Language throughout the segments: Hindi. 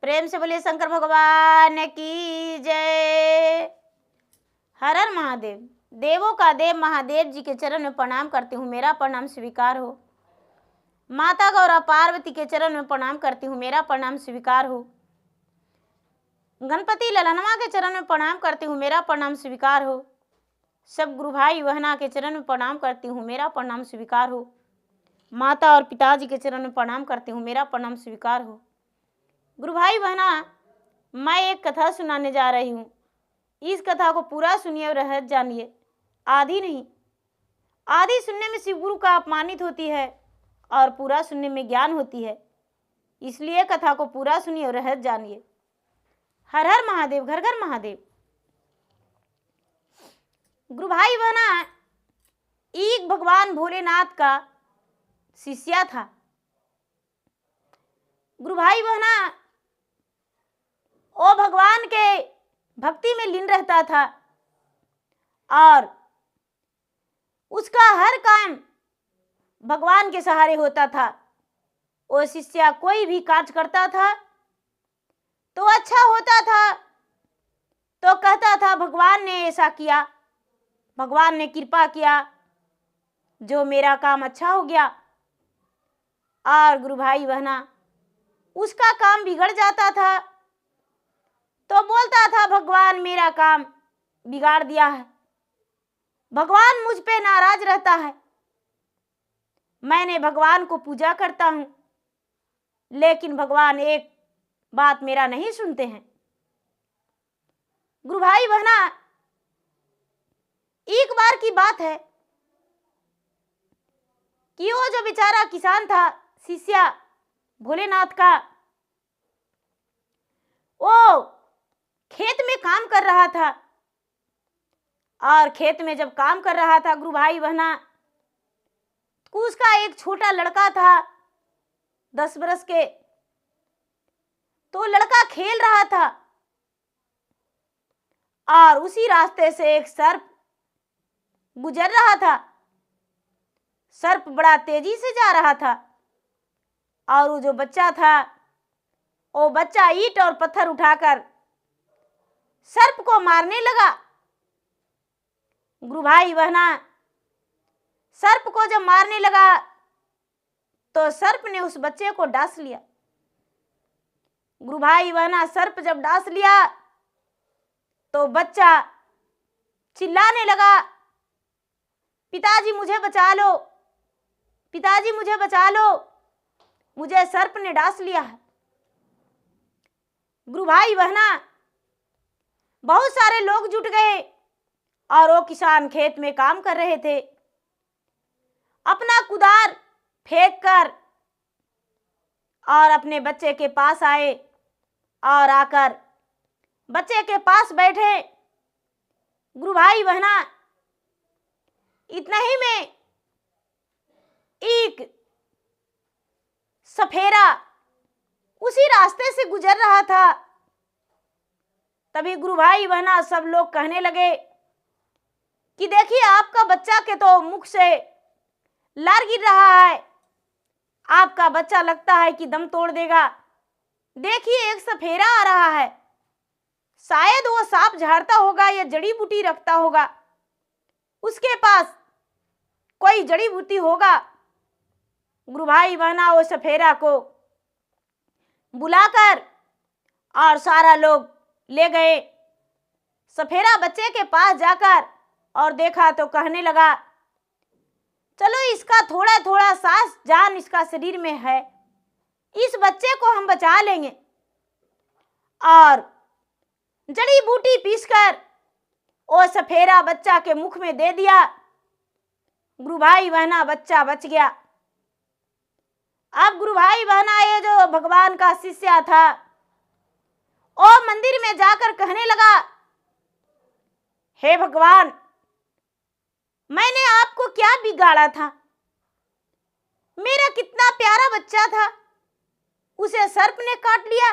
प्रेम से बोलिए शंकर भगवान की जय। हर हर महादेव। देवों का देव महादेव जी के चरण में प्रणाम करती हूँ, मेरा प्रणाम स्वीकार हो। माता गौरा पार्वती के चरण में प्रणाम करती हूँ, मेरा प्रणाम स्वीकार हो। गणपति ललनमा के चरण में प्रणाम करती हूँ, मेरा प्रणाम स्वीकार हो। सब गुरु भाई बहना के चरण में प्रणाम करती हूँ, मेरा प्रणाम स्वीकार हो। माता और पिताजी के चरण में प्रणाम करती हूँ, मेरा प्रणाम स्वीकार हो। गुरु भाई बहना, मैं एक कथा सुनाने जा रही हूँ। इस कथा को पूरा सुनिए और रहस्य जानिए, आधी नहीं। आधी सुनने में शिव गुरु का अपमानित होती है और पूरा सुनने में ज्ञान होती है, इसलिए कथा को पूरा सुनिए और रहस्य जानिए। हर हर महादेव, घर घर महादेव। गुरु भाई बहना, एक भगवान भोलेनाथ का शिष्या था। गुरु भाई बहना, वो भगवान के भक्ति में लीन रहता था और उसका हर काम भगवान के सहारे होता था। वो शिष्या कोई भी कार्य करता था तो अच्छा होता था, तो कहता था भगवान ने ऐसा किया, भगवान ने कृपा किया, जो मेरा काम अच्छा हो गया। और गुरु भाई बहना, उसका काम बिगड़ जाता था तो बोलता था भगवान मेरा काम बिगाड़ दिया है, भगवान मुझ पे नाराज रहता है। मैंने भगवान को पूजा करता हूं, लेकिन भगवान एक बात मेरा नहीं सुनते हैं। गुरु भाई बहना, एक बार की बात है कि वो जो बेचारा किसान था, शिष्या भोलेनाथ का, वो खेत में काम कर रहा था। और खेत में जब काम कर रहा था गुरु भाई बहना, तो उसका एक छोटा लड़का था 10 बरस के, तो लड़का खेल रहा था और उसी रास्ते से एक सर्प गुजर रहा था। सर्प बड़ा तेजी से जा रहा था और वो जो बच्चा था, वो बच्चा ईंट और पत्थर उठाकर सर्प को मारने लगा। गुरु भाई बहना, सर्प को जब मारने लगा तो सर्प ने उस बच्चे को डांस लिया। गुरु भाई बहना, सर्प जब डांस लिया तो बच्चा चिल्लाने लगा, पिताजी मुझे बचा लो, पिताजी मुझे बचा लो, मुझे सर्प ने डांस लिया है। गुरु भाई बहना, बहुत सारे लोग जुट गए और वो किसान खेत में काम कर रहे थे। अपना कुदार फेंक कर और अपने बच्चे के पास आए और आकर बच्चे के पास बैठे। गुरु भाई बहना, इतना ही में एक सफेरा उसी रास्ते से गुजर रहा था। तभी गुरु भाई बहना, सब लोग कहने लगे कि देखिए आपका बच्चा के तो मुख से लार गिर रहा है, आपका बच्चा लगता है कि दम तोड़ देगा। देखिए एक सफेरा आ रहा है, शायद वो सांप झाड़ता होगा या जड़ी बूटी रखता होगा, उसके पास कोई जड़ी बूटी होगा। गुरु भाई बहना, वो सफेरा को बुलाकर और सारा लोग ले गए। सफेरा बच्चे के पास जाकर और देखा तो कहने लगा, चलो इसका थोड़ा थोड़ा सांस जान इसका शरीर में है, इस बच्चे को हम बचा लेंगे। और जड़ी बूटी पीसकर वो सफेरा बच्चा के मुख में दे दिया। गुरु भाई बहना, बच्चा बच गया। अब गुरु भाई बहना, ये जो भगवान का शिष्य था, वो मंदिर में जाकर कहने लगा, हे भगवान, मैंने आपको क्या बिगाड़ा था? मेरा कितना प्यारा बच्चा था, उसे सर्प ने काट लिया।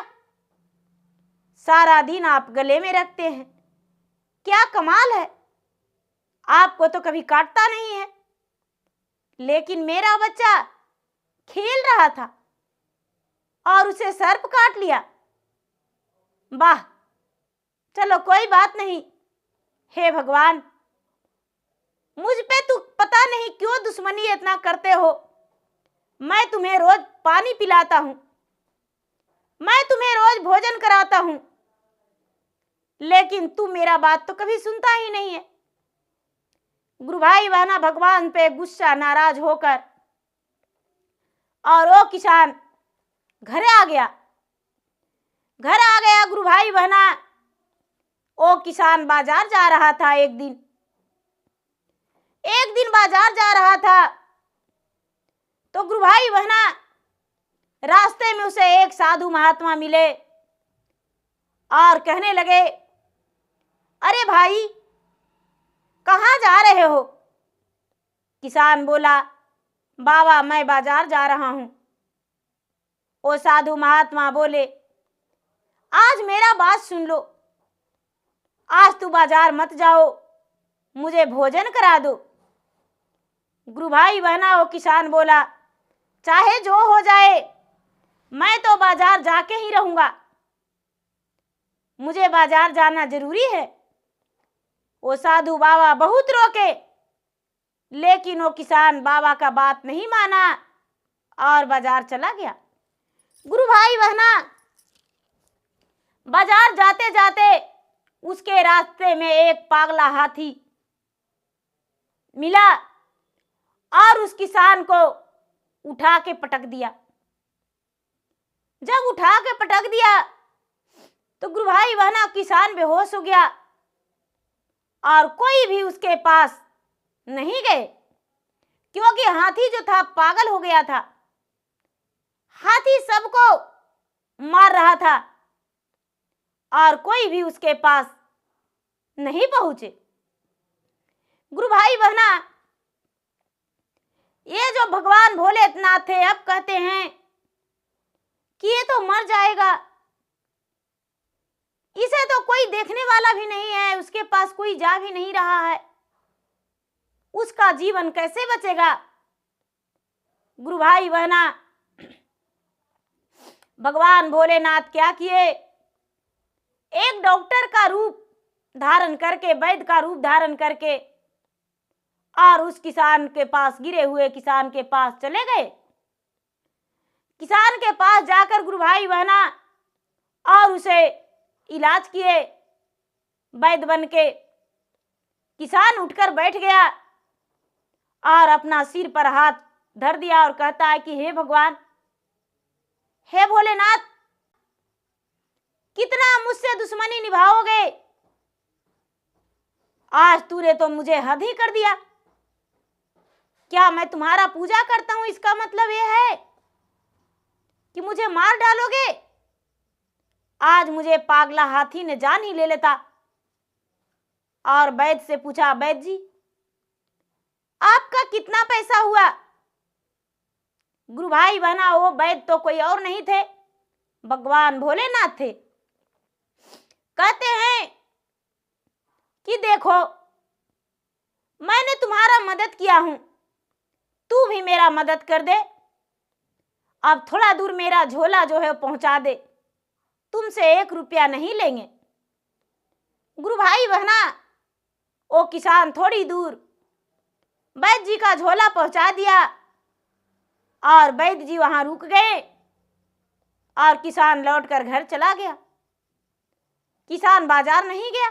सारा दिन आप गले में रखते हैं, क्या कमाल है, आपको तो कभी काटता नहीं है, लेकिन मेरा बच्चा खेल रहा था और उसे सर्प काट लिया। वाह, चलो कोई बात नहीं। हे भगवान, मुझ पे तू पता नहीं क्यों दुश्मनी इतना करते हो। मैं तुम्हें रोज पानी पिलाता हूं, मैं तुम्हें रोज भोजन कराता हूं, लेकिन तू मेरा बात तो कभी सुनता ही नहीं है। गुरु भाई बहना भगवान पे गुस्सा नाराज होकर और वो किसान घर आ गया। गुरु भाई बहना, वो किसान बाजार जा रहा था। एक दिन बाजार जा रहा था तो गुरु भाई बहना रास्ते में उसे एक साधु महात्मा मिले और कहने लगे, अरे भाई कहाँ जा रहे हो? किसान बोला, बाबा मैं बाजार जा रहा हूं। वो साधु महात्मा बोले, आज मेरा बात सुन लो, आज तू बाजार मत जाओ, मुझे भोजन करा दो। गुरु भाई बहना वो किसान बोला, चाहे जो हो जाए मैं तो बाजार जाके ही रहूंगा, मुझे बाजार जाना जरूरी है। वो साधु बाबा बहुत रोके, लेकिन वो किसान बाबा का बात नहीं माना और बाजार चला गया। गुरु भाई बहना बाजार जाते जाते उसके रास्ते में एक पागला हाथी मिला और उस किसान को उठा के पटक दिया। जब उठा के पटक दिया तो गुरु भाई बहना किसान बेहोश हो गया और कोई भी उसके पास नहीं गए, क्योंकि हाथी जो था पागल हो गया था। हाथी सबको मार रहा था और कोई भी उसके पास नहीं पहुंचे। गुरु भाई बहना, ये जो भगवान भोलेनाथ थे अब कहते हैं कि ये तो मर जाएगा, इसे तो कोई देखने वाला भी नहीं है, उसके पास कोई जा भी नहीं रहा है, उसका जीवन कैसे बचेगा? गुरु भाई बहना भगवान भोलेनाथ क्या किए, एक डॉक्टर का रूप धारण करके, वैद्य का रूप धारण करके और उस किसान के पास, गिरे हुए किसान के पास चले गए। किसान के पास जाकर गुरु भाई बहना और उसे इलाज किए। वैद्य बन के किसान उठकर बैठ गया और अपना सिर पर हाथ धर दिया और कहता है कि हे भगवान, हे भोलेनाथ, कितना मुझसे दुश्मनी निभाओगे? आज तूने तो मुझे हद ही कर दिया। क्या मैं तुम्हारा पूजा करता हूं इसका मतलब यह है कि मुझे मार डालोगे? आज मुझे पागला हाथी ने जान ही ले लेता। और वैद्य से पूछा, वैद्य जी आपका कितना पैसा हुआ? गुरु भाई बहना वो वैद्य तो कोई और नहीं थे, भगवान भोलेनाथ थे। कहते हैं कि देखो, मैंने तुम्हारा मदद किया हूं, तू भी मेरा मदद कर दे। अब थोड़ा दूर मेरा झोला जो है पहुंचा दे, तुमसे 1 रुपया नहीं लेंगे। गुरु भाई बहना वो किसान थोड़ी दूर वैद्य जी का झोला पहुंचा दिया और वैद्य जी वहां रुक गए और किसान लौटकर घर चला गया। किसान बाजार नहीं गया।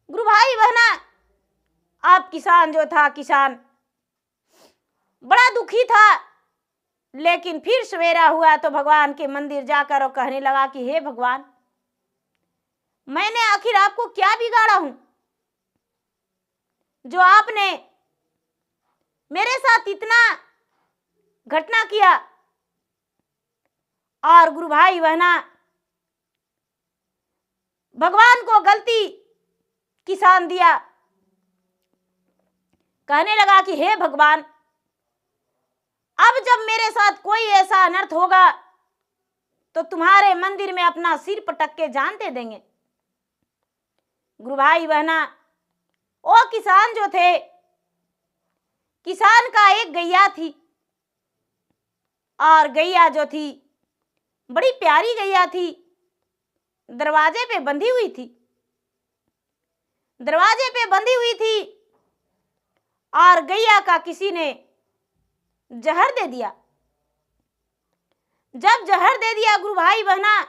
गुरु भाई बहना अब किसान जो था, किसान बड़ा दुखी था, लेकिन फिर सवेरा हुआ तो भगवान के मंदिर जाकर वो कहने लगा कि हे भगवान, मैंने आखिर आपको क्या बिगाड़ा हूं जो आपने मेरे साथ इतना घटना किया? और गुरु भाई बहना भगवान को गलती किसान दिया, कहने लगा कि हे भगवान, अब जब मेरे साथ कोई ऐसा अनर्थ होगा तो तुम्हारे मंदिर में अपना सिर पटक के जान दे देंगे। गुरु भाई बहना वो किसान जो थे, किसान का एक गैया थी और गैया जो थी बड़ी प्यारी गैया थी। दरवाजे पे बंधी हुई थी, दरवाजे पे बंधी हुई थी और गैया का किसी ने जहर दे दिया। जब जहर दे दिया गुरु भाई बहना,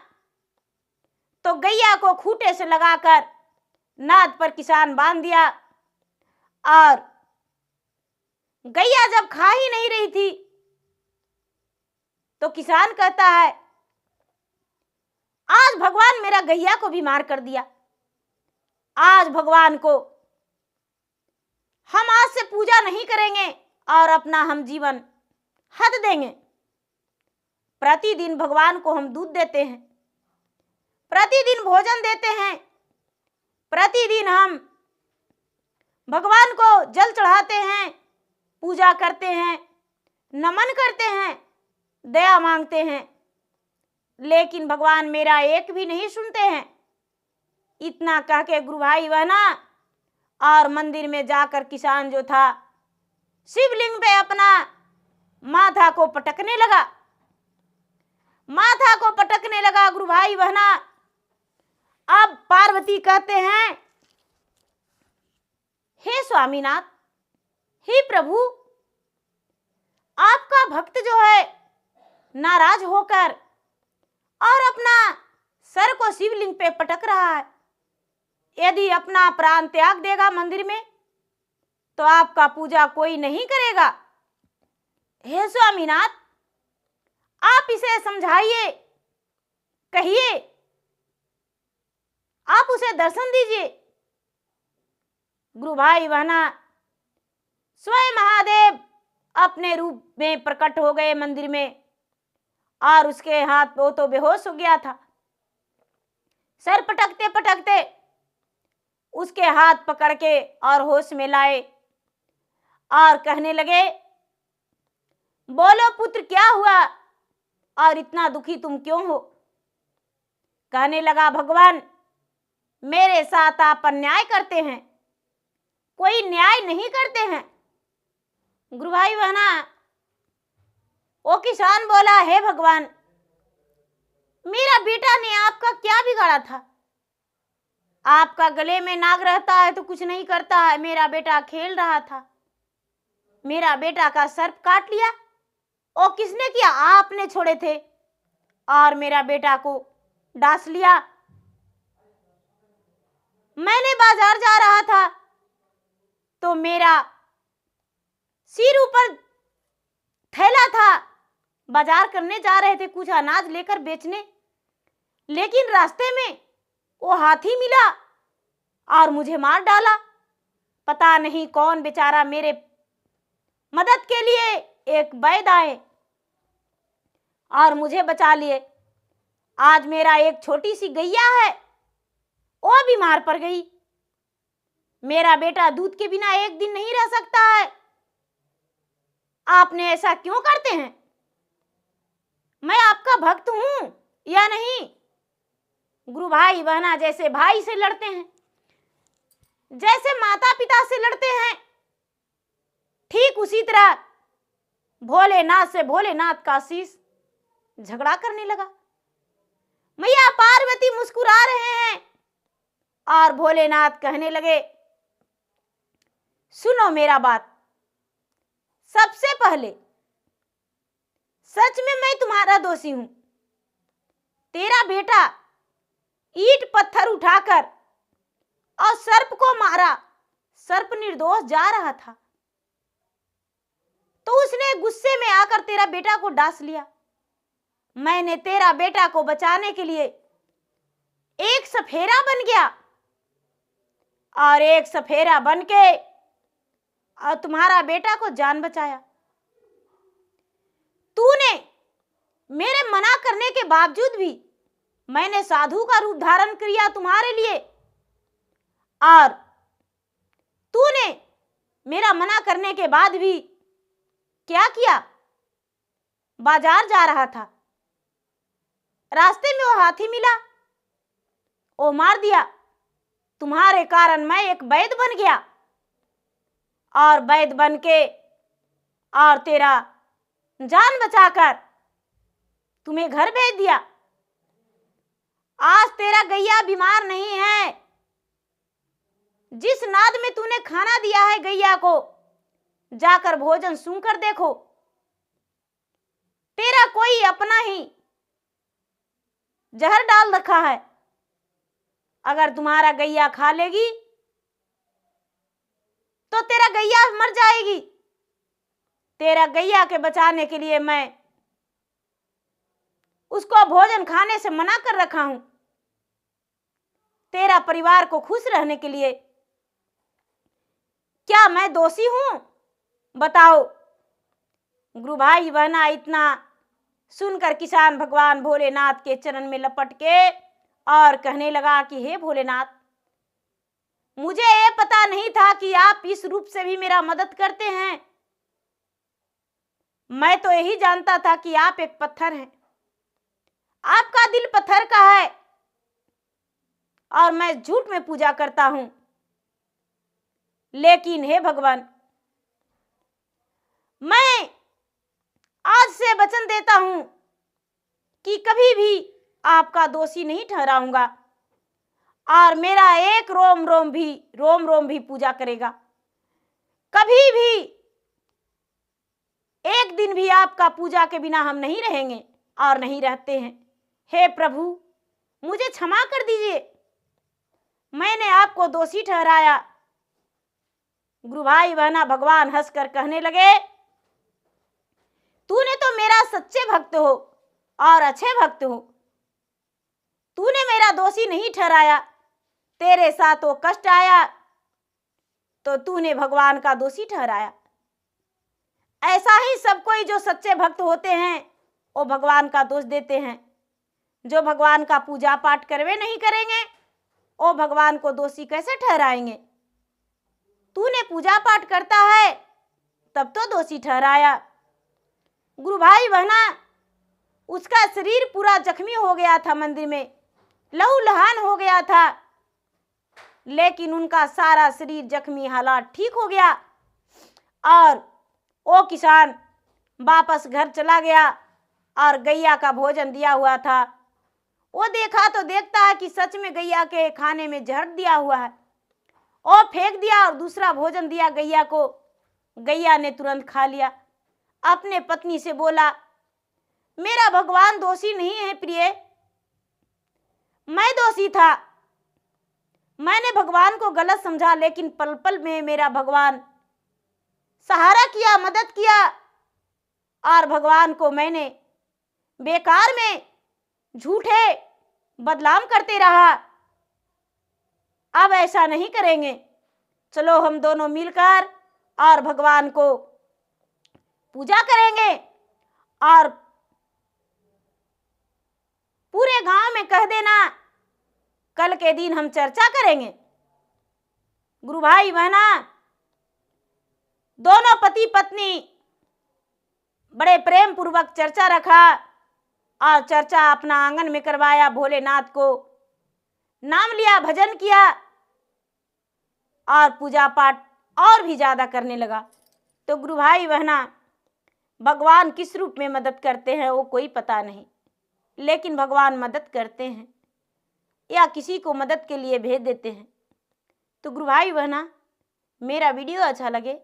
तो गैया को खूंटे से लगाकर नाद पर किसान बांध दिया और गैया जब खा ही नहीं रही थी तो किसान कहता है, आज भगवान मेरा गैया को बीमार कर दिया, आज भगवान को हम आज से पूजा नहीं करेंगे और अपना हम जीवन हद देंगे। प्रतिदिन भगवान को हम दूध देते हैं, प्रतिदिन भोजन देते हैं, प्रतिदिन हम भगवान को जल चढ़ाते हैं, पूजा करते हैं, नमन करते हैं, दया मांगते हैं, लेकिन भगवान मेरा एक भी नहीं सुनते हैं। इतना कह के गुरु भाई बहना और मंदिर में जाकर किसान जो था शिवलिंग पे अपना माथा को पटकने लगा, माथा को पटकने लगा गुरु भाई बहना। अब पार्वती कहते हैं, हे स्वामीनाथ, हे प्रभु, आपका भक्त जो है नाराज होकर और अपना सर को शिवलिंग पे पटक रहा है, यदि अपना प्राण त्याग देगा मंदिर में तो आपका पूजा कोई नहीं करेगा। हे स्वामीनाथ, आप इसे समझाइए, कहिए, आप उसे दर्शन दीजिए। गुरु भाई बहना, स्वयं महादेव अपने रूप में प्रकट हो गए मंदिर में और उसके हाथ वो तो बेहोश हो गया था। सर पटकते पटकते उसके हाथ पकड़ के और होश में लाए और कहने लगे, बोलो पुत्र क्या हुआ और इतना दुखी तुम क्यों हो? कहने लगा, भगवान मेरे साथ आप अन्याय करते हैं, कोई न्याय नहीं करते हैं। गुरु भाई बहना, वो किसान बोला, हे भगवान, मेरा बेटा ने आपका क्या बिगाड़ा था? आपका गले में नाग रहता है तो कुछ नहीं करता है, मेरा बेटा खेल रहा था, मेरा बेटा का सर्प काट लिया। ओ किसने किया? आपने छोड़े थे और मेरा बेटा को डांस लिया। मैंने बाजार जा रहा था तो मेरा सिर ऊपर थैला था, बाजार करने जा रहे थे कुछ अनाज लेकर बेचने, लेकिन रास्ते में वो हाथी मिला और मुझे मार डाला। पता नहीं कौन बेचारा मेरे मदद के लिए एक वैद्य आए और मुझे बचा लिए। आज मेरा एक छोटी सी गैया है, वो बीमार पड़ गई। मेरा बेटा दूध के बिना एक दिन नहीं रह सकता है। आपने ऐसा क्यों करते हैं? मैं आपका भक्त हूं या नहीं? गुरु भाई बहना जैसे भाई से लड़ते हैं, जैसे माता पिता से लड़ते हैं, ठीक उसी तरह भोलेनाथ से भोलेनाथ का शीश झगड़ा करने लगा। मैया पार्वती मुस्कुरा रहे हैं और भोलेनाथ कहने लगे, सुनो मेरा बात, सबसे पहले सच में मैं तुम्हारा दोषी हूं। तेरा बेटा ईंट पत्थर उठाकर और सर्प को मारा, सर्प निर्दोष जा रहा था तो उसने गुस्से में आकर तेरा बेटा को डांस लिया। मैंने तेरा बेटा को बचाने के लिए एक सफेरा बन गया और एक सफेरा बन के और तुम्हारा बेटा को जान बचाया। तूने मेरे मना करने के बावजूद भी मैंने साधु का रूप धारण किया तुम्हारे लिए, और तूने मेरा मना करने के बाद भी क्या किया? बाजार जा रहा था, रास्ते में वो हाथी मिला, वो मार दिया। तुम्हारे कारण मैं एक वैद्य बन गया और वैद्य बन के और तेरा जान बचाकर तुम्हें घर भेज दिया। आज तेरा गैया बीमार नहीं है। जिस नाद में तूने खाना दिया है गैया को, जाकर भोजन सूंघ कर देखो। तेरा कोई अपना ही जहर डाल रखा है। अगर तुम्हारा गैया खा लेगी तो तेरा गैया मर जाएगी। तेरा गैया के बचाने के लिए मैं उसको भोजन खाने से मना कर रखा हूं। तेरा परिवार को खुश रहने के लिए क्या मैं दोषी हूं? बताओ। गुरु भाई बहना इतना सुनकर किसान भगवान भोलेनाथ के चरण में लपट के और कहने लगा कि हे भोलेनाथ, मुझे ये पता नहीं था कि आप इस रूप से भी मेरा मदद करते हैं। मैं तो यही जानता था कि आप एक पत्थर हैं, आपका दिल पत्थर का है और मैं झूठ में पूजा करता हूं। लेकिन हे भगवान, मैं आज से वचन देता हूं कि कभी भी आपका दोषी नहीं ठहराऊंगा और मेरा एक रोम रोम भी पूजा करेगा। कभी भी एक दिन भी आपका पूजा के बिना हम नहीं रहेंगे और नहीं रहते हैं। हे प्रभु, मुझे क्षमा कर दीजिए, मैंने आपको दोषी ठहराया। गुरु भाई बहना भगवान हंसकर कहने लगे, तूने तो मेरा सच्चे भक्त हो और अच्छे भक्त हो। तूने मेरा दोषी नहीं ठहराया। तेरे साथ वो कष्ट आया तो तूने भगवान का दोषी ठहराया। ऐसा ही सब कोई जो सच्चे भक्त होते हैं वो भगवान का दोष देते हैं। जो भगवान का पूजा पाठ करवे नहीं करेंगे वो भगवान को दोषी कैसे ठहराएंगे? तूने पूजा पाठ करता है तब तो दोषी ठहराया। गुरु भाई बहना, उसका शरीर पूरा जख्मी हो गया था, मंदिर में लहूलुहान हो गया था, लेकिन उनका सारा शरीर जख्मी हालात ठीक हो गया और वो किसान वापस घर चला गया और गैया का भोजन दिया हुआ था वो देखा तो देखता है कि सच में गैया के खाने में जहर दिया हुआ है। वो फेंक दिया और दूसरा भोजन दिया गैया को। गैया ने तुरंत खा लिया। अपने पत्नी से बोला, मेरा भगवान दोषी नहीं है प्रिय, मैं दोषी था। मैंने भगवान को गलत समझा, लेकिन पल पल में मेरा भगवान सहारा किया, मदद किया और भगवान को मैंने बेकार में झूठे बदनाम करते रहा। अब ऐसा नहीं करेंगे। चलो हम दोनों मिलकर और भगवान को पूजा करेंगे और पूरे गांव में कह देना कल के दिन हम चर्चा करेंगे। गुरु भाई बहना, दोनों पति पत्नी बड़े प्रेम पूर्वक चर्चा रखा और चर्चा अपना आंगन में करवाया। भोलेनाथ को नाम लिया, भजन किया और पूजा पाठ और भी ज्यादा करने लगा। तो गुरु भाई बहना, भगवान किस रूप में मदद करते हैं वो कोई पता नहीं, लेकिन भगवान मदद करते हैं या किसी को मदद के लिए भेज देते हैं। तो गुरु भाई बहना, मेरा वीडियो अच्छा लगे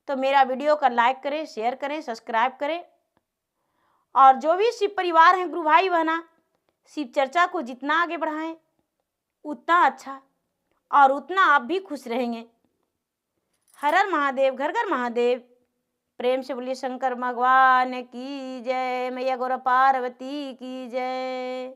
तो मेरा वीडियो का लाइक करें, शेयर करें, सब्सक्राइब करें। और जो भी शिव परिवार हैं गुरु भाई बहना, शिव चर्चा को जितना आगे बढ़ाएं उतना अच्छा और उतना आप भी खुश रहेंगे। हर हर महादेव, घर घर महादेव। प्रेम से बोलिए शंकर भगवान की जय, मैया गौरा पार्वती की जय।